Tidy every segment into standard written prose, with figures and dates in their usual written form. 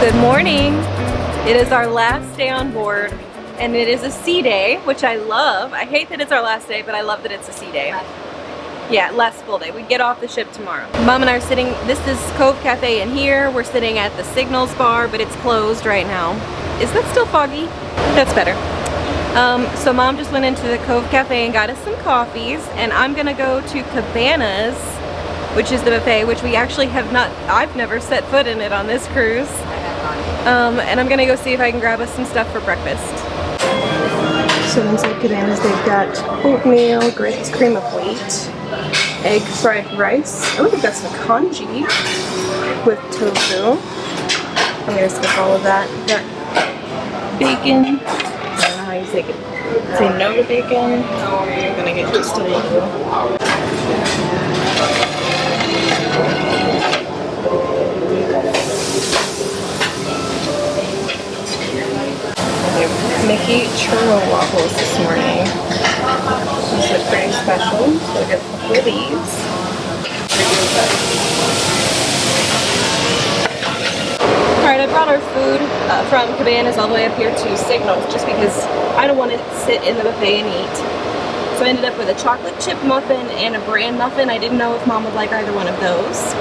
Good morning. It is our last day on board, and it is a sea day, which I love. I hate that it's our last day, but I love that it's a sea day. Yeah, last full day. We get off the ship tomorrow. Mom and I are sitting, this is Cove Cafe in here. We're sitting at the Signals bar, but it's closed right now. Is that still foggy? That's better. So Mom just went into the Cove Cafe and got us some coffees, and I'm gonna go to Cabanas, which is the buffet, which we actually have not, I've never set foot in it on this cruise. And I'm gonna go see if I can grab us some stuff for breakfast. So inside Cabanas, they've got oatmeal, grits, cream of wheat, egg fried rice. Oh, they've got some congee with tofu. I'm gonna skip all of that. We've got bacon. I don't know how you say it. Say no to bacon. I'm gonna get just a little. Mickey churro waffles this morning. These look pretty special, so I got a couple of these. Alright, I brought our food from Cabanas all the way up here to Signals just because I don't want to sit in the buffet and eat. So I ended up with a chocolate chip muffin and a bran muffin. I didn't know if Mom would like either one of those.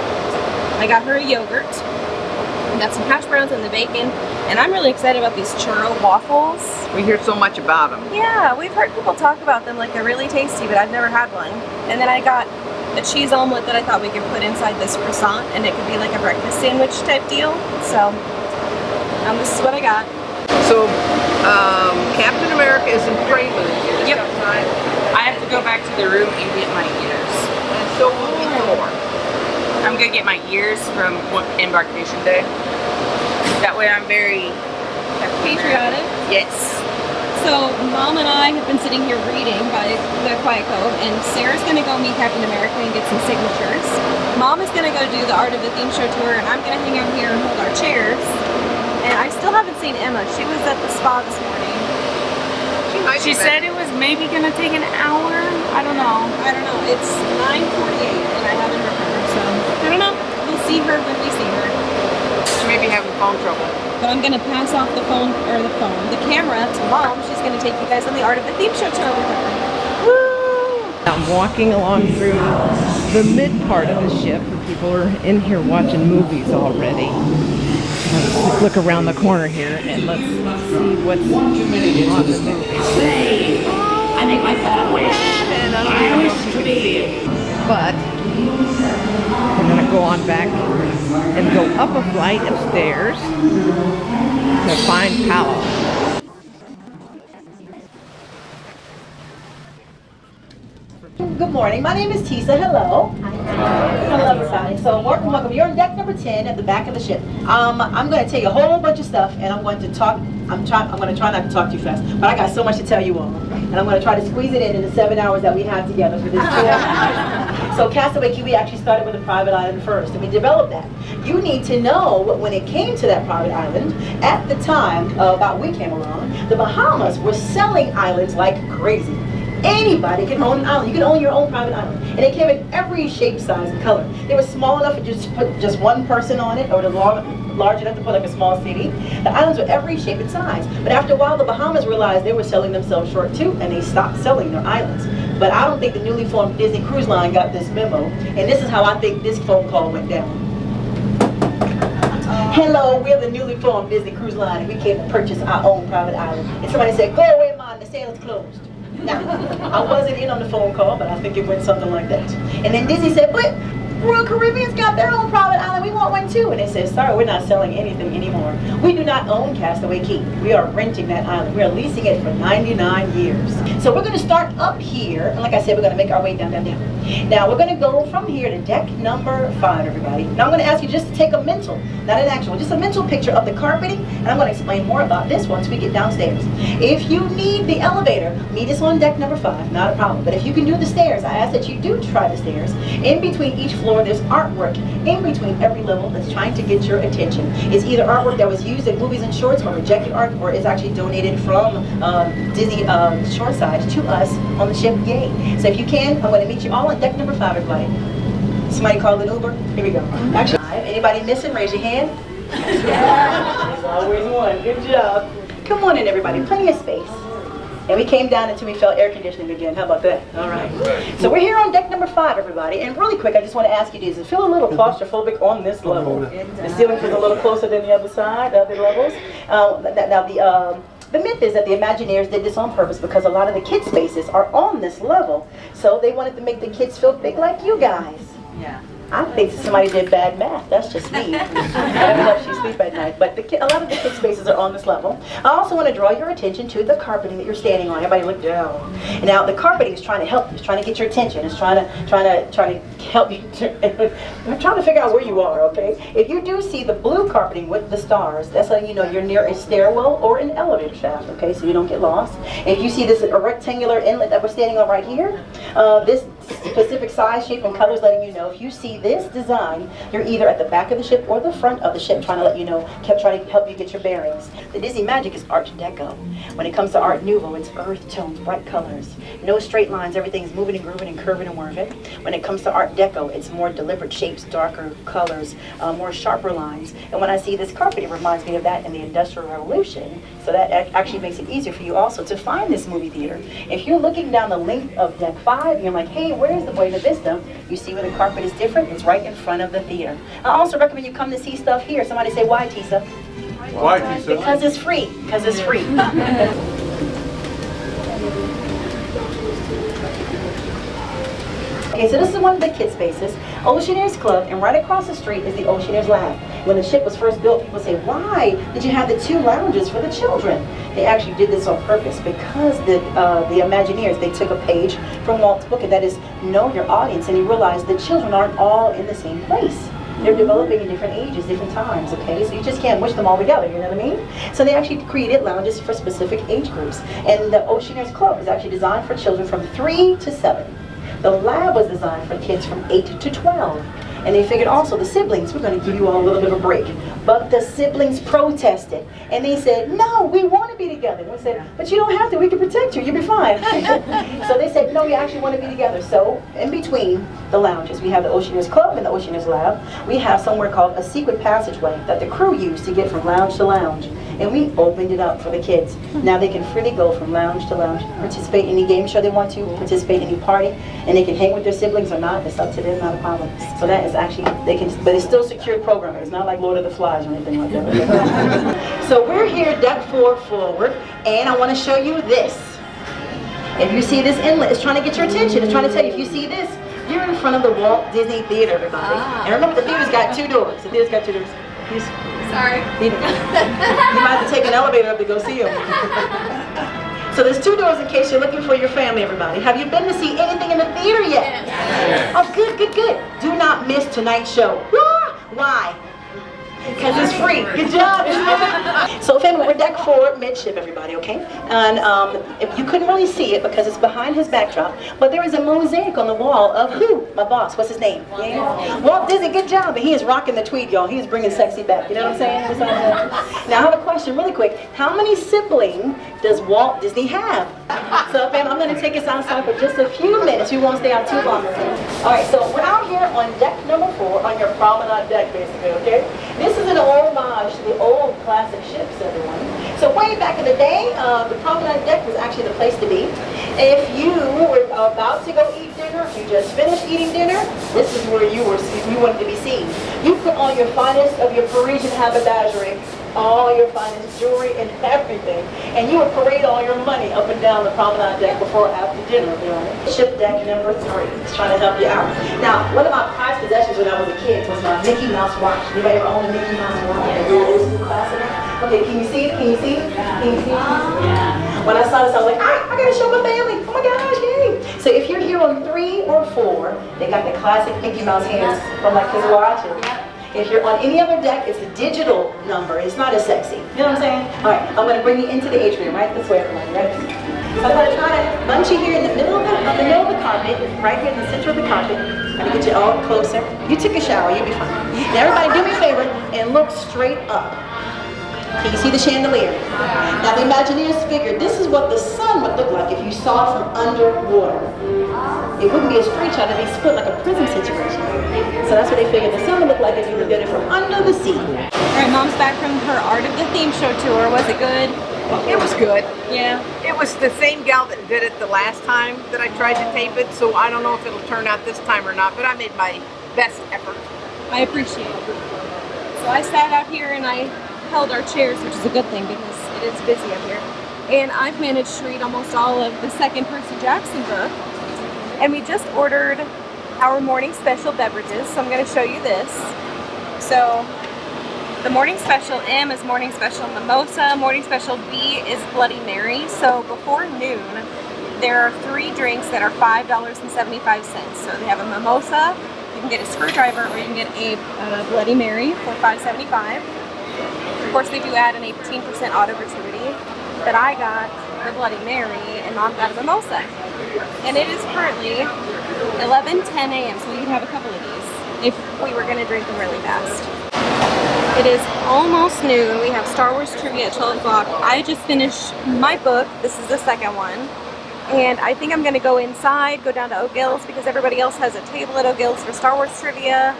I got her a yogurt. I got some hash browns and the bacon, and I'm really excited about these churro waffles. We hear so much about them. Yeah, we've heard people talk about them like they're really tasty, but I've never had one. And then I got a cheese omelet that I thought we could put inside this croissant, and it could be like a breakfast sandwich type deal. So, this is what I got. So, Captain America is in Prelude. Yep. I have to go back to the room and get my ears. And so will we Thor. I'm gonna get my ears from embarkation day. That way I'm very Patriotic. Yes. So Mom and I have been sitting here reading by the Quiet Cove, and Sarah's gonna go meet Captain America and get some signatures. Mom is gonna go do the Art of the Theme Show tour, and I'm gonna hang out here and hold our chairs. And I still haven't seen Emma. She was at the spa this morning. She said it was maybe gonna take an hour. I don't know. It's 9:48 and I haven't heard her, so I don't know. We'll see her when we see her. She may be having phone trouble. But I'm gonna pass off the camera to Mom. She's gonna take you guys on the Art of the Theme Show tour with her. Woo! I'm walking along through the mid part of the ship. People are in here watching movies already. Let's look around the corner here and let's see what's on the movie. I think my phone wish. And I don't know if you can see it. But we're going to go on back and go up a flight of stairs to find Paolo. Good morning. My name is Tisa. Hello. Hello, everybody. So welcome. You're on deck number 10 at the back of the ship. I'm going to tell you a whole bunch of stuff, and I'm going to talk. I'm going to try not to talk too fast, but I got so much to tell you all, and I'm going to try to squeeze it in the 7 hours that we have together for this tour. So Castaway Cay, we actually started with a private island first, and we developed that. You need to know when it came to that private island, at the time about we came along, the Bahamas were selling islands like crazy. Anybody can own an island. You can own your own private island. And they came in every shape, size, and color. They were small enough to just put just one person on it, or large enough to put like a small city. The islands were every shape and size. But after a while, the Bahamas realized they were selling themselves short too, and they stopped selling their islands. But I don't think the newly formed Disney Cruise Line got this memo. And this is how I think this phone call went down. Hello, we're the newly formed Disney Cruise Line, and we came to purchase our own private island. And somebody said, "Go away, Mom, the sale is closed." Now, I wasn't in on the phone call, but I think it went something like that. And then Disney said, "But Royal Caribbean's got their own private island. We want one too." And they said, "Sorry, we're not selling anything anymore. We do not own Castaway Cay. We are renting that island. We are leasing it for 99 years. So we're going to start up here. And like I said, we're going to make our way down, down, down. Now, we're going to go from here to deck number 5, everybody. Now, I'm going to ask you just to take a mental, not an actual, just a mental picture of the carpeting. And I'm going to explain more about this once we get downstairs. If you need the elevator, meet us on deck number 5. Not a problem. But if you can do the stairs, I ask that you do try the stairs. In between each floor, there's artwork in between every level that's trying to get your attention. It's either artwork that was used in movies and shorts, or rejected art, or is actually donated from Disney Shoreside to us on the ship. Yay! So if you can, I'm going to meet you all on deck number 5, everybody. Somebody call an Uber? Here we go. Actually, anybody missing? Raise your hand. There's always one. Good job. Come on in, everybody. Plenty of space. And we came down until we felt air conditioning again. How about that? All right. So we're here on deck number 5, everybody. And really quick, I just want to ask you, does it feel a little claustrophobic on this level? The ceiling feels a little closer than the other side, the other levels. Now, the myth is that the Imagineers did this on purpose because a lot of the kids' spaces are on this level. So they wanted to make the kids feel big like you guys. Yeah. I think somebody did bad math. That's just me. That helps you sleep at night. But a lot of the kids' spaces are on this level. I also want to draw your attention to the carpeting that you're standing on. Everybody look down. And now the carpeting is trying to help you. It's trying to get your attention. It's trying to help you. I'm trying to figure out where you are. Okay. If you do see the blue carpeting with the stars, that's letting you know you're near a stairwell or an elevator shaft. Okay, so you don't get lost. If you see this a rectangular inlet that we're standing on right here, this specific size, shape, and colors letting you know if you see this design, you're either at the back of the ship or the front of the ship, trying to let you know, trying to help you get your bearings. The Disney magic is Art Deco. When it comes to Art Nouveau, it's earth tones, bright colors, no straight lines, everything's moving and grooving and curving and whirving. When it comes to Art Deco, it's more deliberate shapes, darker colors, more sharper lines. And when I see this carpet, it reminds me of that in the Industrial Revolution. So that actually makes it easier for you also to find this movie theater. If you're looking down the length of deck 5, you're like, hey, where's the Buena Vista? You see where the carpet is different? It's right in front of the theater. I also recommend you come to see stuff here. Somebody say, why, Tisa? Why, Tisa? Because it's free. Because it's free. Okay, so this is one of the kid spaces, Oceaneers Club, and right across the street is the Oceaneers Lab. When the ship was first built, people say, why did you have the 2 lounges for the children? They actually did this on purpose because the Imagineers, they took a page from Walt's book, and that is know your audience, and he realized the children aren't all in the same place. They're developing in different ages, different times, okay? So you just can't mush them all together, you know what I mean? So they actually created lounges for specific age groups. And the Oceaneers Club is actually designed for children from 3 to 7. The lab was designed for kids from 8 to 12. And they figured also the siblings, we're going to give you all a little bit of a break. But the siblings protested. And they said, no, we want to be together. And we said, but you don't have to. We can protect you. You'll be fine. So they said, no, we actually want to be together. So in between the lounges, we have the Oceaneers Club and the Oceaneers Lab. We have somewhere called a secret passageway that the crew used to get from lounge to lounge. And we opened it up for the kids. Now they can freely go from lounge to lounge, participate in any game show they want to, participate in any party, and they can hang with their siblings or not. It's up to them, not a problem. So that is actually, they can, but it's still secured programming. It's not like Lord of the Flies or anything like that. So we're here, deck 4 forward, and I want to show you this. If you see this inlet, it's trying to get your attention. It's trying to tell you, if you see this, you're in front of the Walt Disney Theater, everybody. And remember, the theater's got 2 doors. The theater's got 2 doors. Sorry. You might have to take an elevator up to go see them. So there's 2 doors in case you're looking for your family, everybody. Have you been to see anything in the theater yet? Yes. Oh, good, good, good. Do not miss tonight's show. Why? Because it's free. Good job. So family, we're deck 4 midship, everybody, okay? And if you couldn't really see it because it's behind his backdrop, but there is a mosaic on the wall of who? My boss. What's his name? Walt Disney. Good job. And he is rocking the tweed, y'all. He is bringing sexy back. You know what I'm saying? Now I have a question really quick. How many siblings does Walt Disney have? So fam, I'm going to take us outside for just a few minutes. We won't stay out too long. All right, so we're out here on deck number 4 on your promenade deck, basically, okay? This is an homage to the old classic ships, everyone. So way back in the day, the promenade deck was actually the place to be. If you were about to go eat dinner, you just finished eating dinner, this is where you wanted to be seen. You put on your finest of your Parisian haberdashery, all your finest jewelry and everything, and you would parade all your money up and down the promenade deck before or after dinner. You know? Ship deck number 3. It's trying to help you out. Now, one of my prized possessions when I was a kid was my Mickey Mouse watch. Anybody ever own a Mickey Mouse watch? Okay, can you see it? Can you see it? Can you see it? Yeah. When I saw this, I was like, I gotta show my family. Oh my gosh, yay! So if you're here on 3 or 4, they got the classic Mickey Mouse hands from like his watches. If you're on any other deck, it's a digital number. It's not as sexy. You know what I'm saying? All right, I'm going to bring you into the atrium, right this way, everybody. Right? So I'm going to try to bunch you here in the middle of the carpet, right here in the center of the carpet. I'm going to get you all closer. You took a shower, you'll be fine. Now everybody do me a favor and look straight up. Can you see the chandelier? Now the Imagineers figured this is what the sun would look like if you saw it from underwater. It wouldn't be a straight shot, it'd be split like a prism situation. So that's what they figured the sun would look like if you looked at it from under the sea. Alright, Mom's back from her Art of the Theme Show tour. Was it good? It was good. Yeah. It was the same gal that did it the last time that I tried to tape it, so I don't know if it'll turn out this time or not, but I made my best effort. I appreciate it. So I sat out here and I held our chairs, which is a good thing because it is busy up here. And I've managed to read almost all of the second Percy Jackson book. And we just ordered our morning special beverages, so I'm going to show you this. So the morning special M is morning special mimosa, morning special B is Bloody Mary. So before noon, there are 3 drinks that are $5.75. So they have a mimosa, you can get a screwdriver, or you can get a Bloody Mary for $5.75. Of course, they do add an 18% auto gratuity, but I got the Bloody Mary and Mom got a mimosa. And it is currently 11:10 a.m. so we can have a couple of these if we were going to drink them really fast. It is almost noon. We have Star Wars trivia at 12 o'clock. I just finished my book. This is the second one. And I think I'm going to go inside, go down to O'Gill's because everybody else has a table at O'Gill's for Star Wars trivia.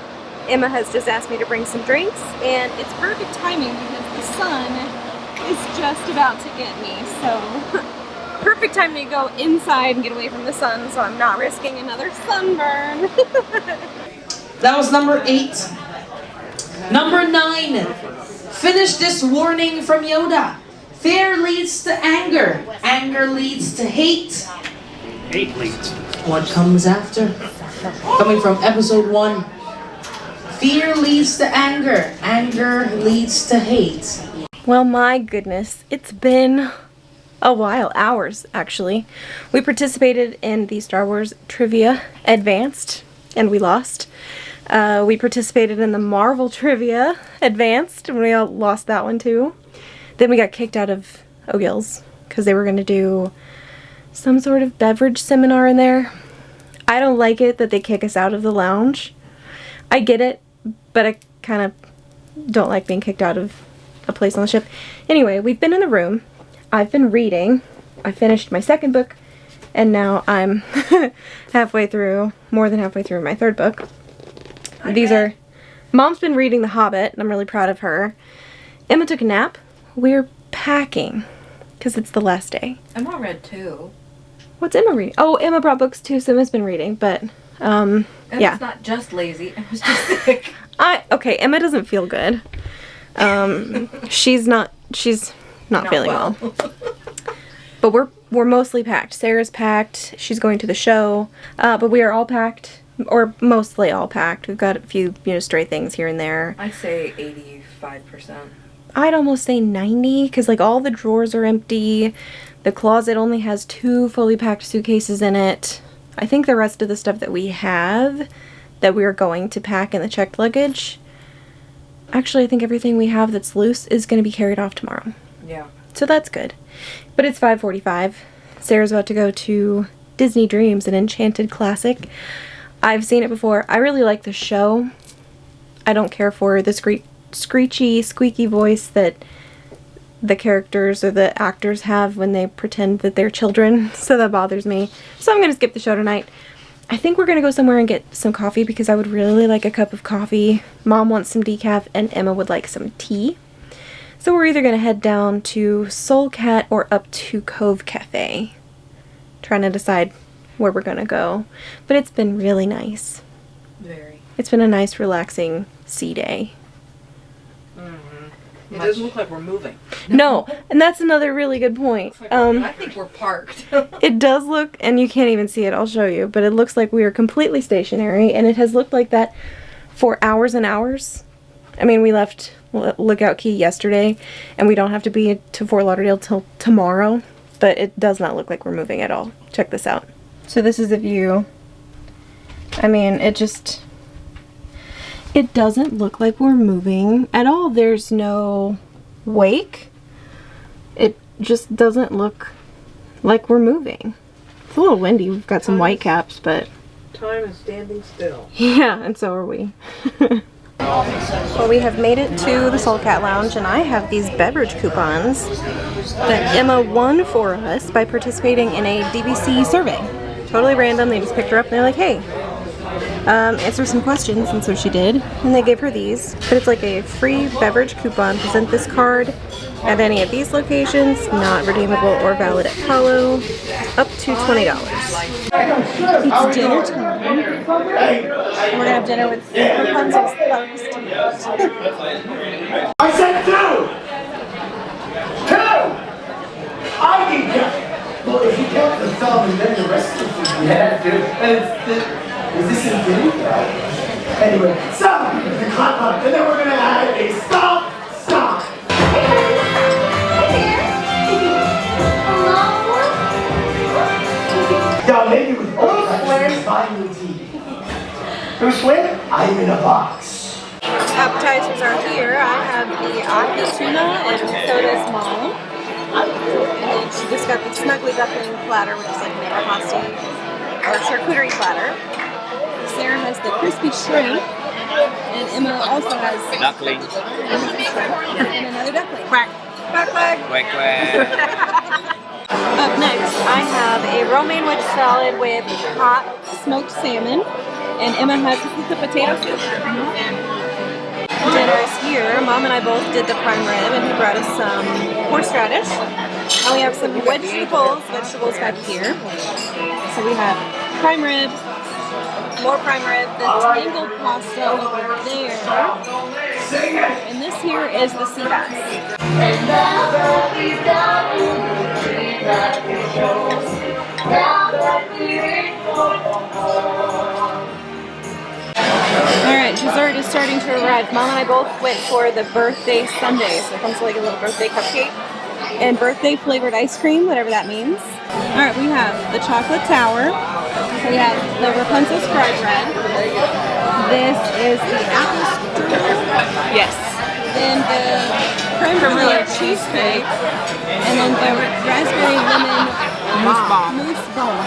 Emma has just asked me to bring some drinks, and it's perfect timing because the sun is just about to get me. So perfect time to go inside and get away from the sun so I'm not risking another sunburn. That was number 8. Number 9. Finish this warning from Yoda. Fear leads to anger. Anger leads to hate. Hate leads. What comes after? Coming from episode 1. Fear leads to anger. Anger leads to hate. Well, my goodness, it's been a while, hours actually. We participated in the Star Wars Trivia Advanced, and we lost. We participated in the Marvel Trivia Advanced, and we all lost that one too. Then we got kicked out of O'Gill's because they were going to do some sort of beverage seminar in there. I don't like it that they kick us out of the lounge. I get it, but I kind of don't like being kicked out of a place on the ship. Anyway, we've been in the room. I've been reading. I finished my second book, and now I'm halfway through, more than halfway through my third book. These are, Mom's been reading The Hobbit, and I'm really proud of her. Emma took a nap. We're packing, because it's the last day. Emma read too. What's Emma reading? Oh, Emma brought books too, so Emma's been reading, but, Emma's yeah. not just lazy, Emma's just sick. Okay, Emma doesn't feel good. She's not feeling well. But we're mostly packed. Sarah's packed. She's going to the show. But we are all packed, or mostly all packed. We've got a few, stray things here and there. I'd say 85%. I'd almost say 90, because like all the drawers are empty. The closet only has 2 fully packed suitcases in it. I think the rest of the stuff that we have that we are going to pack in the checked luggage, actually I think everything we have that's loose is going to be carried off tomorrow. Yeah. So that's good. But it's 5:45. Sarah's about to go to Disney Dreams, an Enchanted classic. I've seen it before. I really like the show. I don't care for the screechy, squeaky voice that the characters or the actors have when they pretend that they're children, so that bothers me. So I'm going to skip the show tonight. I think we're going to go somewhere and get some coffee because I would really like a cup of coffee. Mom wants some decaf and Emma would like some tea. So we're either going to head down to Soul Cat or up to Cove Cafe. Trying to decide where we're going to go. But it's been really nice. Very. It's been a nice, relaxing sea day. It doesn't look like we're moving. No, and that's another really good point. I think we're parked. It does look, and you can't even see it, I'll show you, but it looks like we are completely stationary, and it has looked like that for hours and hours. I mean, we left Lookout Cay yesterday, and we don't have to be to Fort Lauderdale till tomorrow, but it does not look like we're moving at all. Check this out. So this is a view. I mean, it doesn't look like we're moving at all. There's no wake. It just doesn't look like we're moving. It's a little windy. We've got some white caps, but Time is standing still. yeah, and so are we. Well, we have made it to the Soul Cat Lounge, and I have these beverage coupons that Emma won for us by participating in a DVC survey. Totally random. They just picked her up and they're like, hey, answer some questions, and so she did. And they gave her these. But it's like a free beverage coupon. Present this card at any of these locations, not redeemable or valid at Palo, up to $20. It's dinner time. We're gonna have dinner with Rapunzel's thugs tonight. I said two! Two! I can count. Well, if you count the thumb and then the rest of the thing. Yeah, dude. Is this infinity? Anyway, stop! The clap up, and then we're gonna add a stop! Now, maybe with all that finally TV. Bruce Wayne, I'm in a box. Appetizers are here. I have the ahi tuna and so does Mom. And then she just got the snuggly duckling platter, which is like an antipasti or charcuterie platter. Sarah has the crispy shrimp, and Emma also has Duckling. and another duckling. Quack. Quack quack. Quack quack. Up next, I have a romaine wedge salad with hot smoked salmon, and Emma has the potato soup. Dinner is here. Mom and I both did the prime rib, and he brought us some horseradish. And we have some vegetables back here. So we have prime rib, more prime rib, the tangled pasta over there, and this here is the sea bass. Alright, dessert is starting to arrive. Mom and I both went for the birthday sundae, so it comes like a little birthday cupcake and birthday flavored ice cream, whatever that means. Alright, we have the chocolate tower, we have the Rapunzel's fry bread, this is the apple strudel, Yes. then the creme brulee cheesecake, and then the raspberry lemon Mousse bomb. mousse bomb.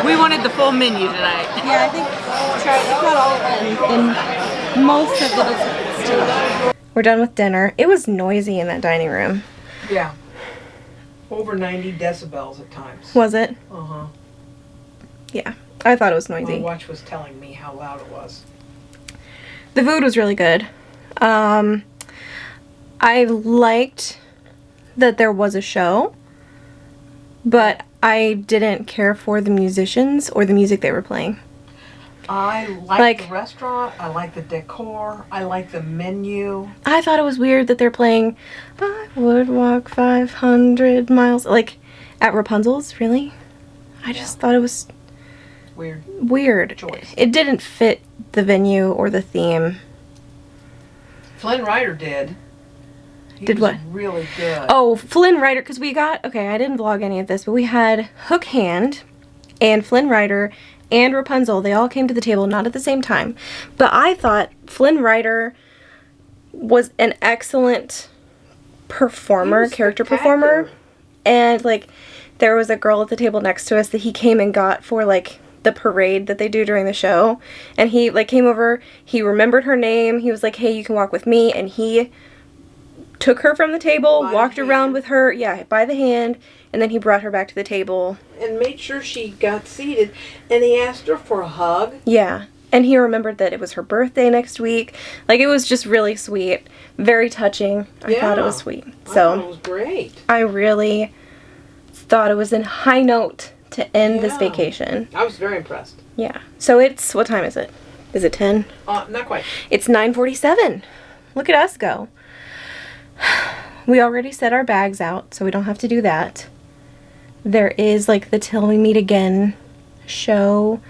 We wanted the full menu tonight. Yeah, I think it's not all of them, and most of the desserts too. We're done with dinner. It was noisy in that dining room. Yeah. Over 90 decibels at times. Was it? Uh-huh. Yeah, I thought it was My noisy. watch was telling me how loud it was. The food was really good. I liked that there was a show, but I didn't care for the musicians or the music they were playing. I like the restaurant. I like the decor. I like the menu. I thought it was weird that they're playing I would walk 500 miles, like at Rapunzel's, really? I just thought it was weird. Choice. It didn't fit the venue or the theme. Flynn Rider did. He Did was what? Really good. Oh, Flynn Rider, because we got, okay, I didn't vlog any of this, but we had Hook Hand and Flynn Rider and Rapunzel. They all came to the table, not at the same time. But I thought Flynn Rider was an excellent performer, character performer. And, like, there was a girl at the table next to us that he came and got for, like, the parade that they do during the show. And he, like, came over, he remembered her name, he was like, hey, you can walk with me, and he took her from the table, walked around with her, yeah, by the hand, and then he brought her back to the table. And made sure she got seated, and he asked her for a hug. Yeah, and he remembered that it was her birthday next week. Like, it was just really sweet, very touching. I thought it was sweet. So, I thought it was great. I really thought it was a high note to end this vacation. I was very impressed. Yeah. So it's, what time is it? Is it 10? Not quite. It's 9:47. Look at us go. We already set our bags out, so we don't have to do that. There is, like, the Till We Meet Again show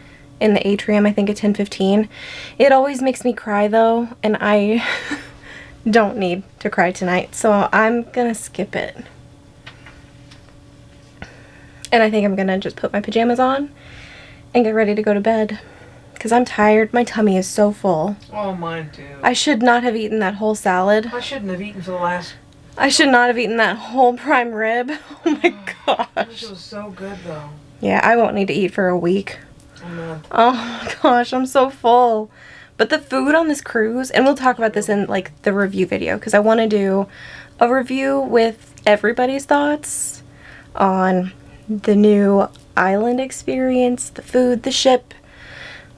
in the atrium, I think at 10:15. It always makes me cry, though, and I don't need to cry tonight, so I'm gonna skip it. And I think I'm gonna just put my pajamas on and get ready to go to bed. Because I'm tired. My tummy is so full. Oh, mine too. I should not have eaten that whole salad. I shouldn't have eaten for the last... I should not have eaten that whole prime rib. Oh my gosh. It was so good, though. Yeah, I won't need to eat for a week. Oh, no. Oh gosh, I'm so full. But the food on this cruise, and we'll talk about this in like the review video, because I want to do a review with everybody's thoughts on the new island experience, the food, the ship,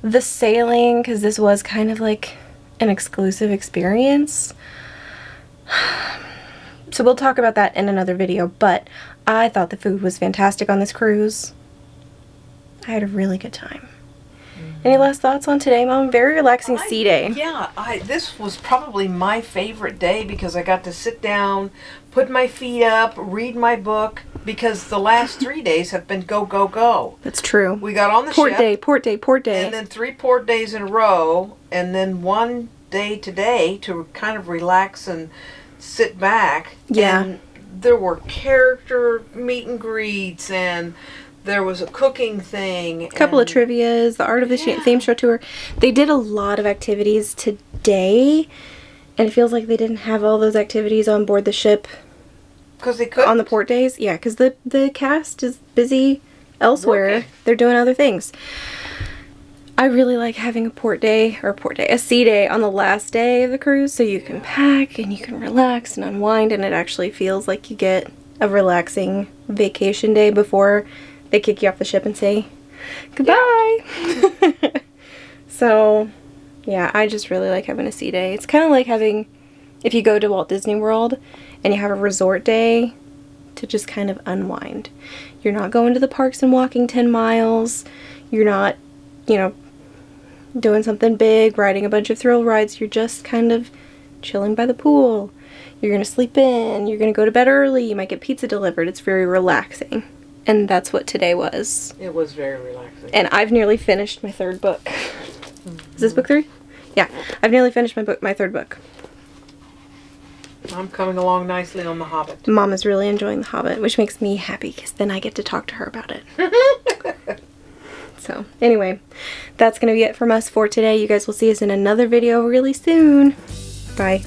the sailing, because this was kind of like an exclusive experience. So we'll talk about that in another video, but I thought the food was fantastic on this cruise. I had a really good time. Any last thoughts on today, Mom? Very relaxing sea day. Yeah, this was probably my favorite day because I got to sit down, put my feet up, read my book, because the last 3 days have been go, go, go. That's true. We got on the Port ship. day, port day, port day. And then 3 port days in a row, and then 1 day today to kind of relax and sit back. Yeah. And there were character meet and greets, and there was a cooking thing. A couple of trivias, the Art of the Theme Show Tour. They did a lot of activities today, and it feels like they didn't have all those activities on board the ship. Because they could on the port days. Yeah, because the cast is busy elsewhere. Working. They're doing other things. I really like having a sea day on the last day of the cruise, so you can pack and you can relax and unwind, and it actually feels like you get a relaxing vacation day before they kick you off the ship and say goodbye. Yeah. So yeah, I just really like having a sea day. It's kind of like having, if you go to Walt Disney World and you have a resort day to just kind of unwind. You're not going to the parks and walking 10 miles. You're not, doing something big, riding a bunch of thrill rides. You're just kind of chilling by the pool. You're going to sleep in. You're going to go to bed early. You might get pizza delivered. It's very relaxing. And that's what today was. It was very relaxing. And I've nearly finished my 3rd book. Mm-hmm. Is this book 3? Yeah. I've nearly finished my 3rd book. I'm coming along nicely on The Hobbit. Mom is really enjoying The Hobbit, which makes me happy because then I get to talk to her about it. So, anyway, that's going to be it from us for today. You guys will see us in another video really soon. Bye.